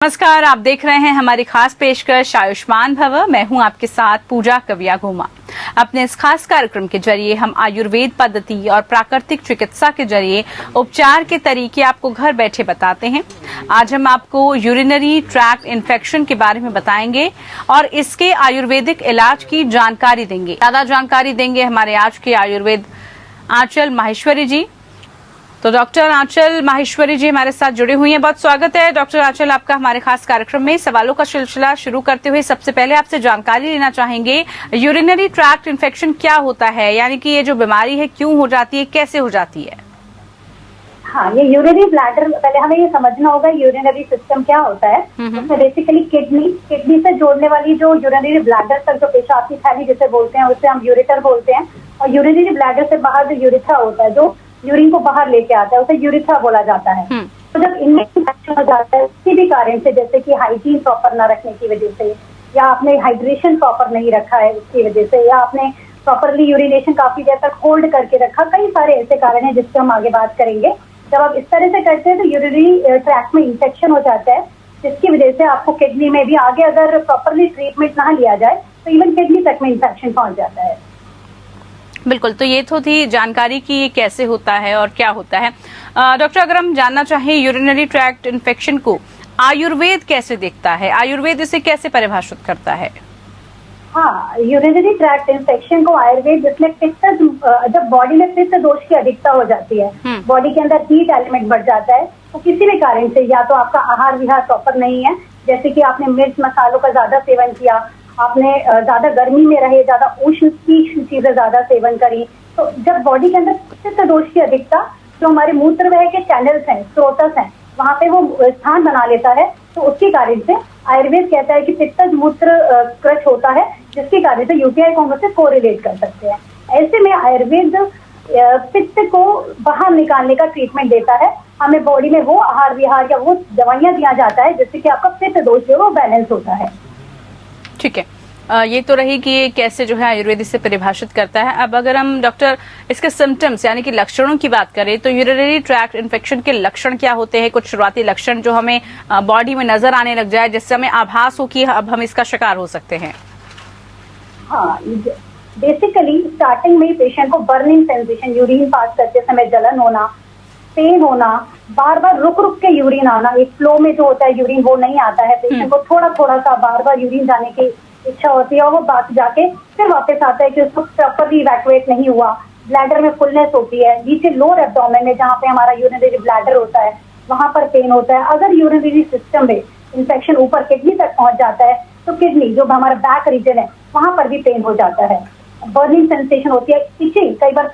नमस्कार, आप देख रहे हैं हमारी खास पेशकश आयुष्मान भव। मैं हूं आपके साथ पूजा कविया घुमा। अपने इस खास कार्यक्रम के जरिए हम आयुर्वेद पद्धति और प्राकृतिक चिकित्सा के जरिए उपचार के तरीके आपको घर बैठे बताते हैं। आज हम आपको यूरिनरी ट्रैक्ट इन्फेक्शन के बारे में बताएंगे और इसके आयुर्वेदिक इलाज की जानकारी देंगे। ज्यादा जानकारी देंगे हमारे आज के आयुर्वेद आंचल माहेश्वरी जी। तो डॉक्टर आंचल माहेश्वरी जी हमारे साथ जुड़े हुई हैं। बहुत स्वागत है डॉक्टर आंचल आपका हमारे खास कार्यक्रम में। सवालों का सिलसिला शुरू करते हुए सबसे पहले आपसे जानकारी लेना चाहेंगे, यूरिनरी ट्रैक्ट इन्फेक्शन क्या होता है, यानी कि ये जो बीमारी है क्यों हो जाती है, कैसे हो जाती है? हाँ, ये यूरिनरी ब्लैडर, पहले हमें ये समझना होगा यूरिनरी सिस्टम क्या होता है। उसमें बेसिकली किडनी से जोड़ने वाली जो यूरिनरी ब्लैडर तक जो पेशाब की थैली जिसे बोलते हैं उसे हम यूरेटर बोलते हैं, और यूरिनरी ब्लैडर से बाहर जो यूरिथ्रा होता है जो यूरिन को बाहर लेके आता है उसे यूरिथ्रा बोला जाता है। तो जब इनमें इन्फेक्शन हो जाता है किसी भी कारण से, जैसे कि हाइजीन प्रॉपर ना रखने की वजह से, या आपने हाइड्रेशन प्रॉपर नहीं रखा है उसकी वजह से, या आपने प्रॉपरली यूरिनेशन काफी देर तक होल्ड करके रखा, कई सारे ऐसे कारण हैं जिससे हम आगे बात करेंगे। जब आप इस तरह से करते हैं तो यूरिनरी ट्रैक्ट में इन्फेक्शन हो जाता है, जिसकी वजह से आपको किडनी में भी आगे अगर प्रॉपरली ट्रीटमेंट ना लिया जाए तो इवन किडनी तक में इन्फेक्शन पहुंच जाता है। बिल्कुल, तो ये तो थी जानकारी कि ये कैसे होता है और क्या होता है। डॉक्टर, अगर हम जानना चाहें यूरिनरी ट्रैक्ट इन्फेक्शन को आयुर्वेद कैसे देखता है, आयुर्वेद इसे कैसे परिभाषित करता है? हाँ, यूरिनरी ट्रैक्ट इन्फेक्शन को आयुर्वेद, जिसमें पित्त, जब बॉडी में पित्त दोष की अधिकता हो जाती है, बॉडी के अंदर हीट एलिमेंट बढ़ जाता है, तो किसी भी कारण से, या तो आपका आहार विहार प्रॉपर नहीं है, जैसे कि आपने मिर्च मसालों का ज्यादा सेवन किया, आपने ज्यादा गर्मी में रहे, ज्यादा उष्ण की चीजें ज्यादा सेवन करी, तो जब बॉडी के अंदर पित्त दोष की अधिकता, जो हमारे मूत्र वह के चैनल्स हैं, स्रोतस हैं, वहां पे वो स्थान बना लेता है, तो उसके कारण से आयुर्वेद कहता है कि पित्तज मूत्र क्रच होता है, जिसके कारण से यूटीआई को हम उससे कोरिलेट कर सकते हैं। ऐसे में आयुर्वेद पित्त को बाहर निकालने का ट्रीटमेंट देता है। हमें बॉडी में वो आहार विहार या वो दवाइयां दिया जाता है जिससे कि आपका पित्त दोष जो है वो बैलेंस होता है। ठीक है, ये तो रही कि ये कैसे जो है आयुर्वेद इसे परिभाषित करता है। अब अगर हम डॉक्टर इसके सिम्टम्स यानी कि लक्षणों की बात करें तो यूरिनरी ट्रैक्ट इन्फेक्शन के लक्षण क्या होते हैं? कुछ शुरुआती लक्षण जो हमें बॉडी में नजर आने लग जाए, जिससे हमें आभास हो कि अब हम इसका शिकार हो सकते हैं। हाँ, बेसिकली स्टार्टिंग में पेशेंट को बर्निंग सेंसेशन, यूरिन पास करते समय जलन होना, पेन होना, बार बार रुक रुक के यूरिन आना, एक फ्लो में जो होता है यूरिन वो नहीं आता है, पेशेंट को थोड़ा थोड़ा सा बार बार यूरिन जाने की इच्छा होती है और वो बात जाके फिर वापस आता है कि उसको प्रॉपरली इवैक्यूएट नहीं हुआ, ब्लैडर में फुलनेस होती है, नीचे लोअर एब्डोमेन में जहाँ पे हमारा यूरिनरी ब्लैडर होता है वहां पर पेन होता है। अगर यूरिनरी सिस्टम में इन्फेक्शन ऊपर किडनी तक पहुंच जाता है तो किडनी जो हमारा बैक रीजन है वहां पर भी पेन हो जाता है, बर्निंग सेंसेशन होती है, इचिंग, कई बार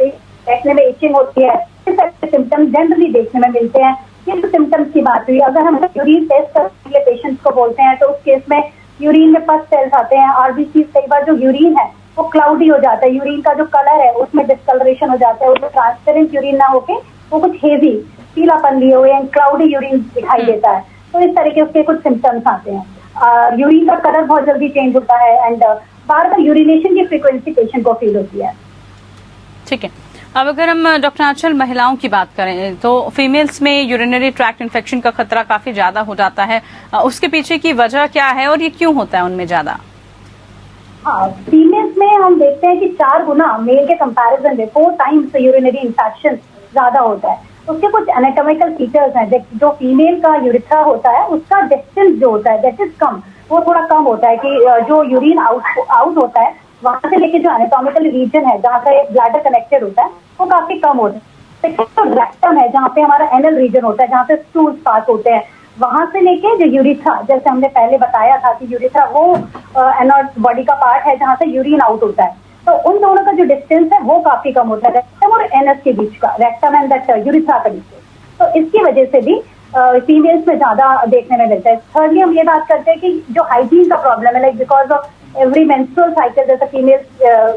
बैठने में इचिंग होती है, इस तरह के सिम्टम्स जनरली देखने में मिलते हैं। ये सिम्टम्स की बात हुई। अगर हम यूरिन टेस्ट करने के लिए पेशेंट्स को बोलते हैं तो उस केस में यूरिन में पस सेल्स आते हैं, आरबीसी, कई बार जो यूरिन है वो क्लाउडी हो जाता है, यूरिन का जो कलर है उसमें डिस्कलरेशन हो जाता है, उसमें ट्रांसपेरेंट यूरिन ना होके वो कुछ हेवी पीलापन लिए हुए क्लाउडी यूरिन दिखाई देता है। तो इस तरह के उसके कुछ सिम्टम्स आते हैं। यूरिन का कलर बहुत जल्दी चेंज होता है एंड बार बार यूरिनेशन की फ्रीक्वेंसी पेशेंट को फील होती है। ठीक है, अब अगर हम डॉक्टर आंचल महिलाओं की बात करें तो फीमेल्स में यूरिनरी ट्रैक्ट इन्फेक्शन का खतरा काफी ज्यादा हो जाता है, उसके पीछे की वजह क्या है और ये क्यों होता है उनमें ज्यादा? हाँ, फीमेल्स में हम देखते हैं कि 4 गुना मेल के कंपैरिजन में 4 टाइम्स यूरिनरी इन्फेक्शन ज्यादा होता है। उसके कुछ एनाटॉमिकल फीचर्स हैं, जो फीमेल का यूरिथ्रा होता है उसका डिस्टेंस जो होता है दैट इज कम, वो थोड़ा कम होता है कि जो यूरिन आउट होता है वहां से लेके जो एनाटॉमिकल रीजन है जहाँ से ब्लैडर कनेक्टेड होता है वो काफी कम होता है। तो रेक्टम है जहाँ पे हमारा एनल रीजन होता है, जहाँ से स्टूल्स पास होते हैं, वहां से लेके जो यूरिथ्रा, जैसे हमने पहले बताया था कि यूरिथ्रा वो बॉडी का पार्ट है जहाँ से यूरिन आउट होता है, तो उन दोनों का जो डिस्टेंस है वो काफी कम होता है, रेक्टम और एनस के बीच का, रेक्टम एंड दैट यूरिथ्रा का डिस्टेंस। तो इसकी वजह से भी फीमेल्स में ज्यादा देखने में मिलता है। थर्डली हम ये बात करते हैं कि जो हाइजीन का प्रॉब्लम है, like because of every menstrual cycle जैसा फीमेल्स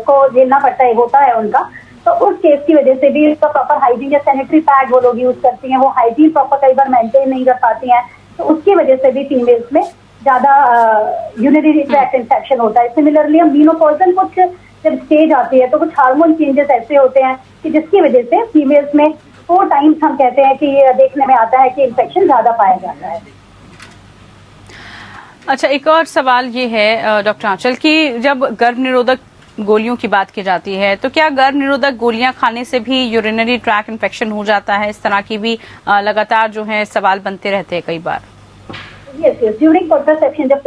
को झेलना पड़ता है, होता है उनका, तो उस केस की वजह से भी उसका प्रॉपर हाइजीन या सैनिटरी पैड वो लोग यूज करती हैं, वो हाइजीन प्रॉपर कई बार मेंटेन नहीं कर पाती हैं, तो उसकी वजह से भी फीमेल्स में ज्यादा यूरिनरी ट्रैक्ट इन्फेक्शन होता है। सिमिलरली हम मीनोपॉजल कुछ जब स्टेज आती है तो कुछ हार्मोन चेंजेस ऐसे होते हैं कि जिसकी वजह से फीमेल्स में 4 टाइम्स हम कहते हैं कि देखने में आता है कि इन्फेक्शन ज्यादा पाया जाता है। अच्छा, एक और सवाल ये है डॉक्टर आंचल कि जब गर्भ निरोधक गोलियों की बात की जाती है तो क्या गर्भ निरोधक गोलियां खाने से भी यूरिनरी ट्रैक इन्फेक्शन हो जाता है? इस तरह की भी लगातार जो है सवाल बनते रहते हैं कई बार। यस यस, ड्यूरिंग कॉन्ट्रासेप्शन जब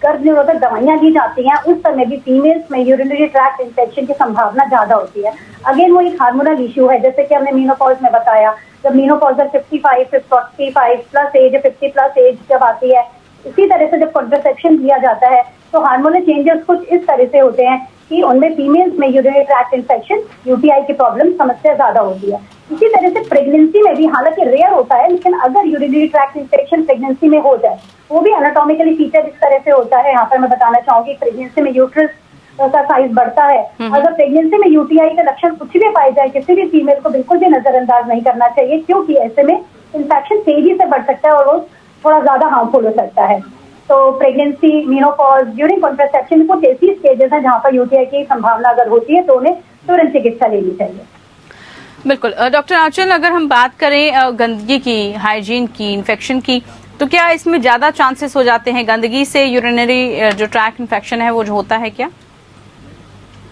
गर्भ निरोधक दवाइयां दी जाती हैं उस समय भी फीमेल्स में यूरिनरी ट्रैक्ट इन्फेक्शन की संभावना ज्यादा होती है। अगेन वो एक हार्मोनल इश्यू है, जैसे कि हमने मीनोपॉज में बताया, जब menopausal 55 45 plus age 50 plus age जब आती है, इसी तरह से जब कॉन्ट्रासेप्शन दिया जाता है तो हार्मोनल चेंजेस कुछ इस तरह से होते हैं कि उनमें फीमेल्स में यूरिनरी ट्रैक्ट इन्फेक्शन, यूटीआई की प्रॉब्लम समस्या ज्यादा होती है। इसी तरह से प्रेगनेंसी में भी, हालांकि रेयर होता है, लेकिन अगर यूरिनरी ट्रैक्ट इन्फेक्शन प्रेगनेंसी में हो जाए, वो भी एनाटॉमिकली फीचर इस तरह से होता है। यहाँ पर मैं बताना चाहूंगी, प्रेगनेंसी में यूट्रस का साइज बढ़ता है। अगर प्रेगनेंसी में यूटीआई का लक्षण कुछ भी पाए जाए, किसी भी फीमेल को बिल्कुल भी नजरअंदाज नहीं करना चाहिए, क्योंकि ऐसे में इन्फेक्शन तेजी से बढ़ सकता है और वो थोड़ा ज्यादा हार्मफुल हो सकता है। तो प्रेगनेंसी, मीनोपॉज, ड्यूरिंग कॉन्ट्रासेप्शन कुछ ऐसी स्टेजेस हैं जहाँ पर यूटीआई की संभावना अगर होती है तो उन्हें तुरंत चिकित्सा लेनी चाहिए। बिल्कुल। डॉक्टर आंचल, अगर हम बात करें गंदगी की, हाइजीन की, इन्फेक्शन की, तो क्या इसमें ज्यादा चांसेस हो जाते हैं गंदगी से यूरिनरी जो ट्रैक इन्फेक्शन है वो जो होता है क्या?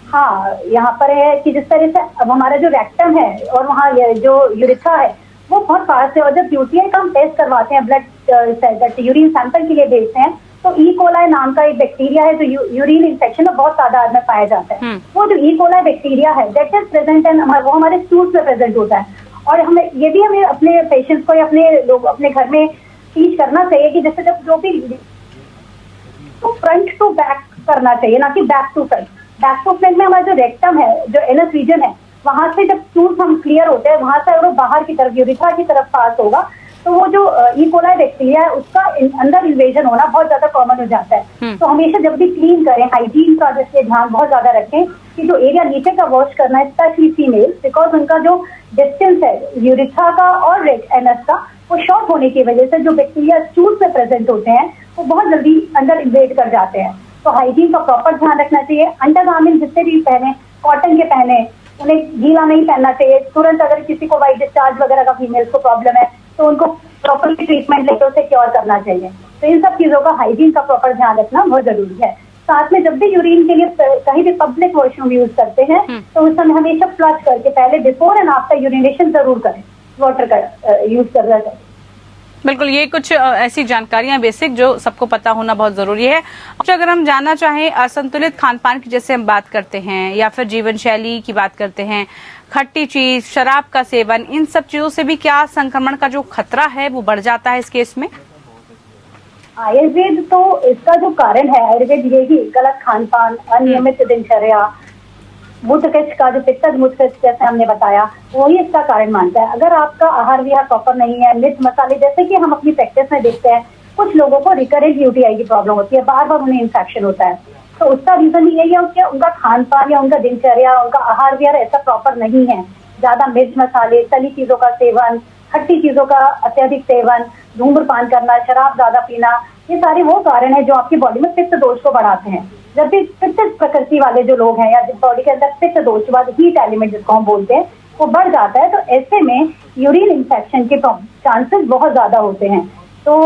हाँ, यहाँ पर है कि जिस तरह से अब हमारा जो रेक्टम है और वहाँ जो यूरिथ्रा है वो बहुत पास है, और जब यूटीआई का हम टेस्ट करवाते हैं, ब्लड यूरिन सैंपल के लिए भेजते हैं, तो ई कोलाई नाम का एक बैक्टीरिया है जो यूरिन इन्फेक्शन में बहुत तादाद में पाया जाता है। वो जो ई कोलाई बैक्टीरिया है दैट इज प्रेजेंट एंड वो हमारे स्टूल्स में प्रेजेंट होता है। और हमें अपने पेशेंट्स को या अपने घर में टीच करना चाहिए कि जैसे जब जो भी तो फ्रंट टू बैक करना चाहिए, ना कि back to front. Back to front में हमारा जो रेक्टम है, जो एनस रीजन है, वहां से जब स्टूल्स हम क्लियर होते हैं, वहां से अगर वो बाहर की तरफ यूरिथ्रा की तरफ पास होगा तो वो जो ई कोलाई बैक्टीरिया है उसका अंदर इन्वेजन होना बहुत ज्यादा कॉमन हो जाता है। तो हमेशा जब भी क्लीन करें, हाइजीन का जैसे ध्यान बहुत ज्यादा रखें कि जो एरिया नीचे का वॉश करना है, स्पेशली फीमेल, बिकॉज उनका जो डिस्टेंस है यूरिथ्रा का और एनस का वो शॉर्ट होने की वजह से जो बैक्टीरिया स्टूल में प्रेजेंट होते हैं वो बहुत जल्दी अंदर इन्वेड कर जाते हैं। तो हाइजीन का प्रॉपर ध्यान रखना चाहिए। अंडरगारमेंट जितने भी पहने, कॉटन के पहने, उन्हें गीला नहीं पहनना चाहिए। तुरंत अगर किसी को वाइट डिस्चार्ज वगैरह का फीमेल को प्रॉब्लम है तो उनको प्रॉपरली ट्रीटमेंट लेकर उसे क्योर करना चाहिए। तो इन सब चीजों का, हाइजीन का प्रॉपर ध्यान रखना बहुत जरूरी है। साथ में जब भी यूरिन के लिए कहीं भी पब्लिक वॉशरूम यूज करते हैं तो उस समय हमेशा फ्लश करके पहले बिफोर एंड आफ्टर यूरिनेशन जरूर करें, वाटर का यूज कर रहा है। बिल्कुल, ये कुछ ऐसी जानकारियां बेसिक जो सबको पता होना बहुत जरूरी है। अच्छा, अगर हम जानना चाहें असंतुलित खान पान की जैसे हम बात करते हैं या फिर जीवन शैली की बात करते हैं, खट्टी चीज, शराब का सेवन, इन सब चीजों से भी क्या संक्रमण का जो खतरा है वो बढ़ जाता है इस केस में? आयुर्वेद तो इसका जो कारण है, आयुर्वेद यही गलत खान पान, अनियमित दिनचर्या, मूत्रकच का जो पित्तज मूत्रकच जैसे हमने बताया, वही इसका कारण मानता है। अगर आपका आहार विहार प्रॉपर नहीं है, मिर्च मसाले, जैसे कि हम अपनी प्रैक्टिस में देखते हैं कुछ लोगों को रिकरेंट यूटीआई की प्रॉब्लम होती है, बार बार उन्हें इन्फेक्शन होता है, तो उसका रीजन यही है कि उनका खान पान या उनका दिनचर्या, उनका आहार विहार ऐसा प्रॉपर नहीं है। ज्यादा मिर्च मसाले, तली चीजों का सेवन, खट्टी चीजों का अत्यधिक सेवन, धूम्रपान करना, शराब ज्यादा पीना, ये सारे वो कारण है जो आपकी बॉडी में पित्त दोष को बढ़ाते हैं। जब भी पित्त प्रकृति वाले जो लोग हैं या जिस बॉडी के अंदर पित्त दोष, हीट एलिमेंट जिसको हम बोलते हैं, वो बढ़ जाता है, तो ऐसे में यूरिन इन्फेक्शन के चांसेस बहुत ज्यादा होते हैं। तो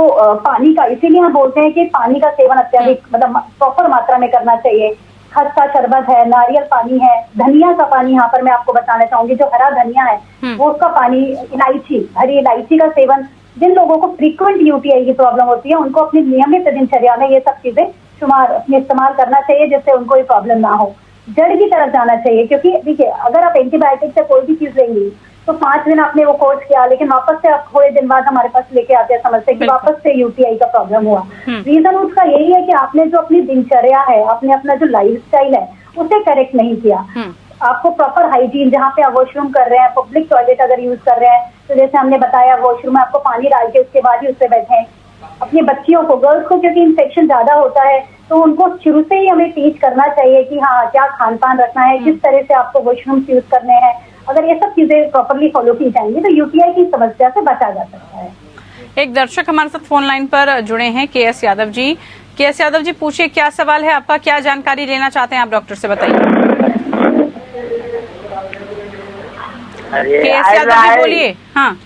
पानी का, इसीलिए हम बोलते हैं कि पानी का सेवन अत्यधिक मतलब प्रॉपर मात्रा में करना चाहिए। खस का शरबत है, नारियल पानी है, धनिया का पानी, यहाँ पर मैं आपको बताना चाहूंगी जो हरा धनिया है वो उसका पानी, इलायची, हरी इलायची का सेवन। जिन लोगों को फ्रीक्वेंट यूटीआई की प्रॉब्लम होती है उनको अपनी नियमित दिनचर्या में ये सब चीजें इस्तेमाल करना चाहिए जिससे उनको ये प्रॉब्लम ना हो। जड़ की तरफ जाना चाहिए, क्योंकि देखिए अगर आप एंटीबायोटिक से कोई भी चीज लेंगी तो 5 दिन आपने वो कोर्स किया, लेकिन वापस से आप थोड़े दिन बाद हमारे पास लेके आते हैं, समझते कि वापस से यूटीआई का प्रॉब्लम हुआ। रीजन उसका यही है कि आपने जो अपनी दिनचर्या है, आपने अपना जो लाइफस्टाइल है उसे करेक्ट नहीं किया। आपको प्रॉपर हाइजीन, जहाँ पे आप वॉशरूम कर रहे हैं, पब्लिक टॉयलेट अगर यूज कर रहे हैं तो जैसे हमने बताया वॉशरूम में आपको पानी डाल के उसके बाद ही उससे बैठे। अपनी बच्चियों को, गर्ल्स को क्योंकि इन्फेक्शन ज्यादा होता है तो उनको शुरू से ही हमें टीच करना चाहिए कि हाँ क्या खान पान रखना है, किस तरह से आपको वॉशरूम यूज करने हैं। अगर ये सब चीजें प्रॉपरली फॉलो की जाएंगी तो यूटीआई की समस्या से बचा जा सकता है। एक दर्शक हमारे साथ फोन लाइन पर जुड़े हैं, के.एस. यादव जी। के.एस. यादव जी, पूछिए क्या सवाल है आपका, क्या जानकारी लेना चाहते हैं आप डॉक्टर से, बताइए। के.एस. यादव जी बोलिए। हाँ,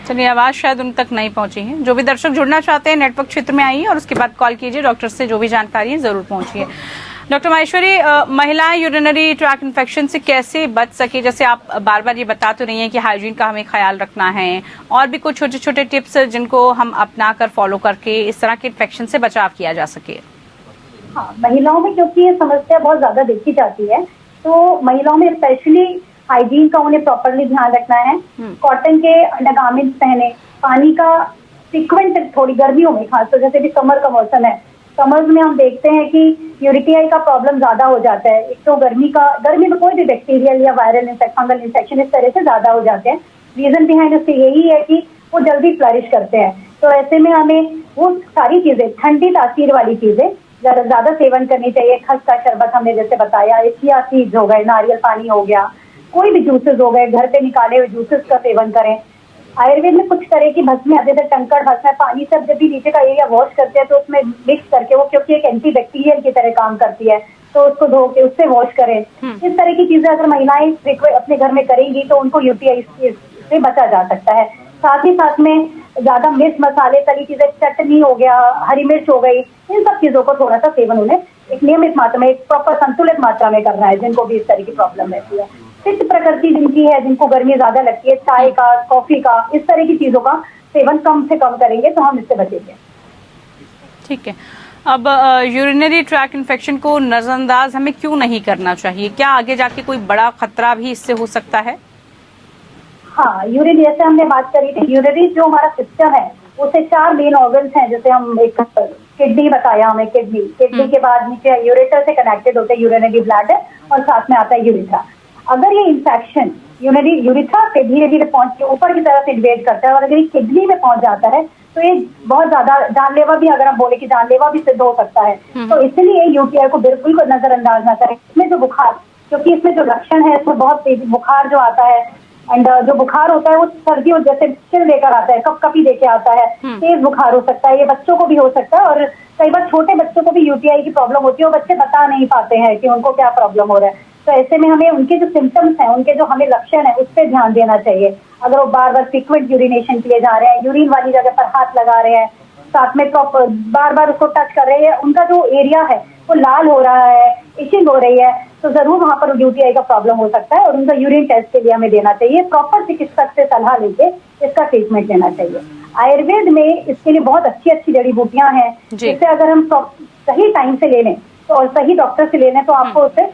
चलिए, आवाज शायद उन तक नहीं पहुंची है। जो भी दर्शक जुड़ना चाहते हैं नेटवर्क क्षेत्र में आइए और उसके बाद कॉल कीजिए, डॉक्टर से जो भी जानकारी है जरूर पहुंचिए। डॉक्टर माहेश्वरी, महिलाएं यूरिनरी ट्रैक इन्फेक्शन से कैसे बच सके? जैसे आप बार बार ये बता तो रही हैं कि हाइजीन का हमें ख्याल रखना है, और भी कुछ छोटे छोटे टिप्स जिनको हम अपना कर फॉलो करके इस तरह के इन्फेक्शन से बचाव किया जा सके। हाँ, महिलाओं में क्योंकि ये समस्या बहुत ज्यादा देखी जाती है, तो महिलाओं में स्पेशली हाइजीन का उन्हें प्रॉपरली ध्यान रखना है। कॉटन के अंडरगारमेंट्स पहने, पानी का फ्रीक्वेंट, थोड़ी गर्मियों में खास तो जैसे भी समर का मौसम है, समर्स में हम देखते हैं कि यूरिटियाई का प्रॉब्लम ज्यादा हो जाता है। एक तो गर्मी में कोई भी बैक्टीरियल या वायरल फंगल इन्फेक्शन इस तरह से ज्यादा हो जाते हैं। रीजन बिहाइंड उसके यही है कि वो जल्दी फ्लरिश करते हैं। तो ऐसे में हमें वो सारी चीजें, ठंडी तासीर वाली चीजें ज्यादा सेवन करनी चाहिए। खस का शरबत हमने जैसे बताया, चिया सीड्स हो गए, नारियल पानी हो गया, कोई भी जूसेस हो गए, घर पे निकाले हुए जूसेस का सेवन करें। आयुर्वेद में कुछ तरह की भस्में आते थे, टंकड़ भस्म है, पानी से जब भी नीचे का एरिया वॉश करते हैं तो उसमें मिक्स करके, वो क्योंकि एक एंटी बैक्टीरियल की तरह काम करती है, तो उसको धो के उससे वॉश करें। इस तरह की चीजें अगर महिलाएं अपने घर में करेंगी तो उनको यूटीआई से बचा जा सकता है। साथ ही साथ में ज्यादा मिर्च मसाले, तली चीजें, चटनी हो गया, हरी मिर्च हो गई, इन सब चीजों को थोड़ा सा सेवन उन्हें एक नियमित मात्रा में, एक प्रॉपर संतुलित मात्रा में करना है, जिनको भी इस तरह की प्रॉब्लम रहती है। पित्त प्रकृति जिनकी है, जिनको गर्मी ज्यादा लगती है, चाय का, कॉफी का, इस तरह की चीजों का सेवन कम से कम करेंगे तो हम इससे बचेंगे। ठीक है। अब यूरिनरी ट्रैक इन्फेक्शन को नजरअंदाज हमें क्यों नहीं करना चाहिए? क्या आगे जाके कोई बड़ा खतरा भी इससे हो सकता है? हाँ, यूरिन, जैसे हमने बात करी थी, यूरिनरी जो हमारा सिस्टम है उससे 4 मेन ऑर्गन्स हैं। जैसे हम एक किडनी बताया, हमें किडनी के बाद नीचे यूरेटर से कनेक्टेड होते हैं यूरिनरी ब्लैडर, और साथ में आता है यूरिथ्रा। अगर ये इंफेक्शन यूरिथ्रा से धीरे धीरे पहुंच के ऊपर की तरफ इन्वेड करता है और अगर ये किडनी में पहुंच जाता है तो ये बहुत ज्यादा जानलेवा भी, अगर हम बोले कि जानलेवा भी सिद्ध हो सकता है। तो इसलिए यूटीआई को बिल्कुल नजरअंदाज ना करें। इसमें जो बुखार, क्योंकि इसमें जो लक्षण है इसमें बहुत तेज बुखार जो आता है, एंड जो बुखार होता है वो सर्दियों जैसे चिल लेकर आता है, कपकपी लेके आता है, तेज बुखार हो सकता है, ये बच्चों को भी हो सकता है, और कई बार छोटे बच्चों को भी यूटीआई की प्रॉब्लम होती है, वो बच्चे बता नहीं पाते हैं कि उनको क्या प्रॉब्लम हो रहा है। तो ऐसे में हमें उनके जो सिम्टम्स हैं, उनके जो हमें लक्षण है, उस पर ध्यान देना चाहिए। अगर वो बार बार फ्रीक्वेंट यूरिनेशन के लिए जा रहे हैं, यूरिन वाली जगह पर हाथ लगा रहे हैं, साथ में प्रॉपर बार बार उसको टच कर रहे हैं, उनका जो एरिया है वो लाल हो रहा है, इचिंग हो रही है, तो जरूर वहां पर यूटीआई का प्रॉब्लम हो सकता है और उनका यूरिन टेस्ट के लिए हमें देना चाहिए। प्रॉपर चिकित्सक से सलाह लेके इसका ट्रीटमेंट लेना चाहिए। आयुर्वेद में इसके लिए बहुत अच्छी अच्छी जड़ी बूटियां हैं, जिससे अगर हम सही टाइम से ले लें तो और सही डॉक्टर से ले लें तो आपको उससे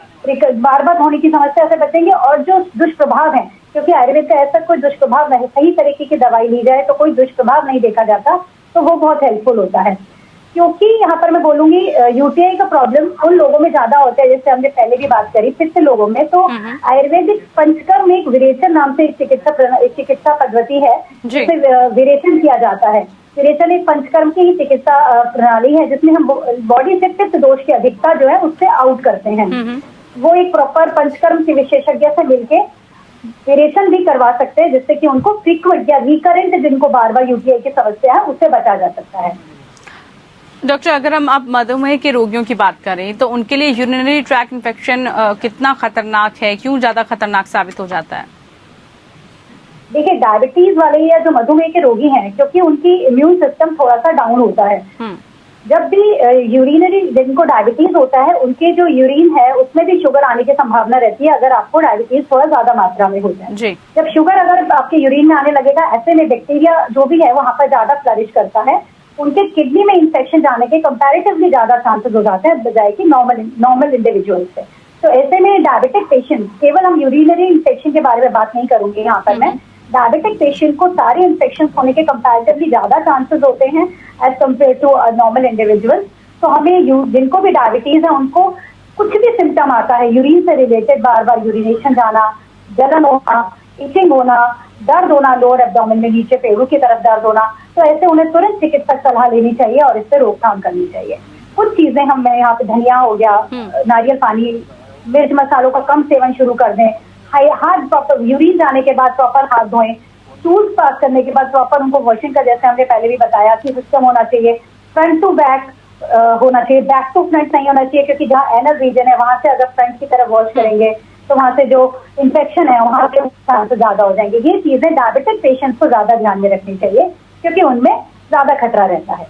बार बार होने की समस्या से बचेंगे। और जो दुष्प्रभाव है, क्योंकि आयुर्वेद का ऐसा कोई दुष्प्रभाव नहीं, सही तरीके की दवाई ली जाए तो कोई दुष्प्रभाव नहीं देखा जाता, तो वो बहुत हेल्पफुल होता है। क्योंकि यहाँ पर मैं बोलूंगी यूटीआई का प्रॉब्लम उन लोगों में ज्यादा होता है, जैसे हमने पहले भी बात करी, पित्त लोगों में। तो आयुर्वेदिक पंचकर्म में एक विरेचन नाम से एक चिकित्सा पद्धति है जिसमें विरेचन किया जाता है। विरेचन एक पंचकर्म की ही चिकित्सा प्रणाली है जिसमें हम बॉडी से पित्त दोष की अधिकता जो है उससे आउट करते हैं। वो एक प्रॉपर पंचकर्म के विशेषज्ञ से मिलके विरेचन भी करवा सकते हैं, जिससे कि उनको फ्रीक्वेंट या रिकरेंट, जिनको बार बार यूटीआई की समस्या है, उससे बचा जा सकता है। डॉक्टर, अगर हम आप मधुमेह के रोगियों की बात करें तो उनके लिए यूरिनरी ट्रैक इन्फेक्शन कितना खतरनाक है, क्यों ज्यादा खतरनाक साबित हो जाता है? देखिए, डायबिटीज वाले या जो मधुमेह के रोगी हैं, क्योंकि उनकी इम्यून सिस्टम थोड़ा सा डाउन होता है, जब भी यूरिनरी, जिनको डायबिटीज होता है उनके जो यूरिन है उसमें भी शुगर आने की संभावना रहती है अगर आपको डायबिटीज थोड़ा ज्यादा मात्रा में हो जाए। जब शुगर अगर आपके यूरिन में आने लगेगा, ऐसे में बैक्टीरिया जो भी है वहां पर ज्यादा फ्लरिश करता है, उनके किडनी में इंफेक्शन जाने के कंपैरेटिवली ज्यादा चांसेस हो जाते हैं बजाय कि नॉर्मल इंडिविजुअल से। तो ऐसे में डायबिटिक पेशेंट, केवल हम यूरिनरी इंफेक्शन के बारे में बात नहीं करूंगी यहाँ पर मैं, डायबिटिक पेशेंट को सारे इन्फेक्शन होने के कंपैरेटिवली ज्यादा चांसेस होते हैं as compare to normal individual. तो हमें जिनको भी डायबिटीज है उनको कुछ भी सिम्टम आता है यूरिन से रिलेटेड, बार बार यूरिनेशन जाना, जलन होना, इचिंग होना, दर्द होना, लोअर एब्डोमेन में नीचे पेड़ों की तरफ दर्द होना, तो ऐसे उन्हें तुरंत चिकित्सक सलाह लेनी चाहिए और इससे रोकथाम करनी चाहिए। कुछ चीजें हम यहाँ पे, धनिया हो गया, नारियल पानी, मिर्च मसालों का कम सेवन शुरू कर दें, हाथ प्रॉपर यूरिन जाने के बाद प्रॉपर हाथ धोएं, टूल्स पास करने के बाद प्रॉपर उनको वॉशिंग का, जैसे हमने पहले भी बताया कि सिस्टम होना चाहिए, फ्रंट टू बैक होना चाहिए, बैक टू फ्रंट नहीं होना चाहिए, क्योंकि जहाँ एनल रीजन है वहां से अगर फ्रंट की तरफ वॉश करेंगे तो वहाँ से जो इन्फेक्शन है वहाँ के चांसेस ज्यादा हो जाएंगे। ये चीजें डायबिटिक पेशेंट्स को ज्यादा ध्यान में रखनी चाहिए क्योंकि उनमें ज्यादा खतरा रहता है।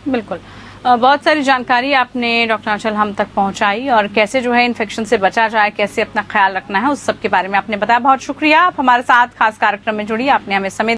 बिल्कुल, बहुत सारी जानकारी आपने डॉक्टर आंचल हम तक पहुंचाई और कैसे जो है इन्फेक्शन से बचा जाए, कैसे अपना ख्याल रखना है, उस सब के बारे में आपने बताया। बहुत शुक्रिया, आप हमारे साथ खास कार्यक्रम में जुड़ी, आपने हमें समय